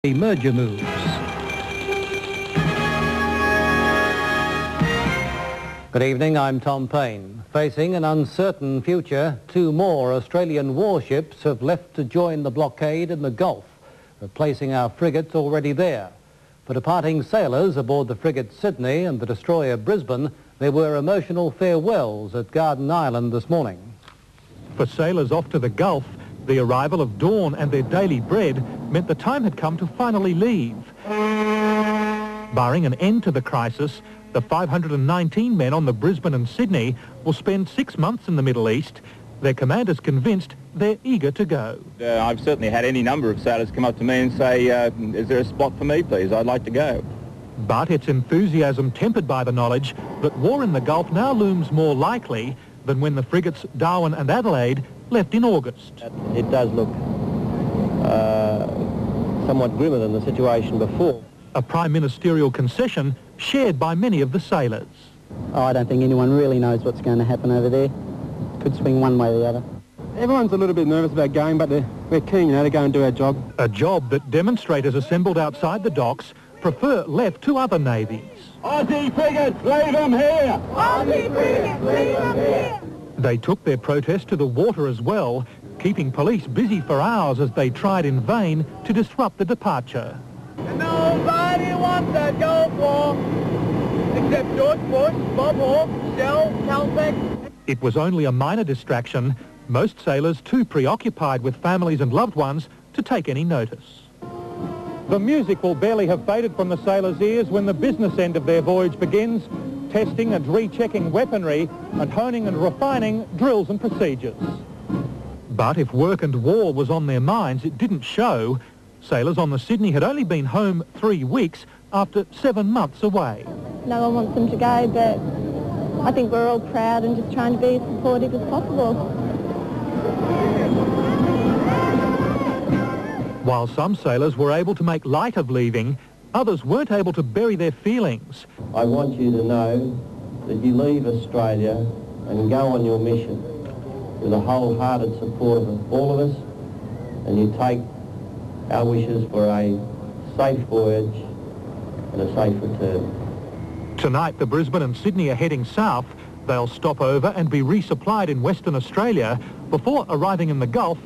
The merger moves. Good evening, I'm Tom Payne. Facing an uncertain future, 2 more Australian warships have left to join the blockade in the Gulf, replacing our frigates already there. For departing sailors aboard the frigate Sydney and the destroyer Brisbane, there were emotional farewells at Garden Island this morning. For sailors off to the Gulf, the arrival of dawn and their daily bread meant the time had come to finally leave. Barring an end to the crisis, the 519 men on the Brisbane and Sydney will spend 6 months in the Middle East. Their commander's convinced they're eager to go. I've certainly had any number of sailors come up to me and say, is there a spot for me, please? I'd like to go. But it's enthusiasm tempered by the knowledge that war in the Gulf now looms more likely than when the frigates Darwin and Adelaide left in August. It does look somewhat grimmer than the situation before. A prime ministerial concession shared by many of the sailors. I don't think anyone really knows what's going to happen over there. Could swing one way or the other. Everyone's a little bit nervous about going, but we're keen, to go and do our job. A job that demonstrators assembled outside the docks prefer left to other navies. Aussie frigates, leave them here! Aussie frigates, leave them here! They took their protest to the water as well, keeping police busy for hours as they tried in vain to disrupt the departure. Nobody wants to go for except George Bush, Bob Hawke, Shell, Caltech. It was only a minor distraction, most sailors too preoccupied with families and loved ones to take any notice. The music will barely have faded from the sailors' ears when the business end of their voyage begins, testing and rechecking weaponry and honing and refining drills and procedures. But if work and war was on their minds, it didn't show. Sailors on the Sydney had only been home 3 weeks after 7 months away. No one wants them to go, but I think we're all proud and just trying to be as supportive as possible. While some sailors were able to make light of leaving, others weren't able to bury their feelings. I want you to know that you leave Australia and go on your mission with a wholehearted support of all of us, and you take our wishes for a safe voyage and a safe return. Tonight, the Brisbane and Sydney are heading south. They'll stop over and be resupplied in Western Australia before arriving in the Gulf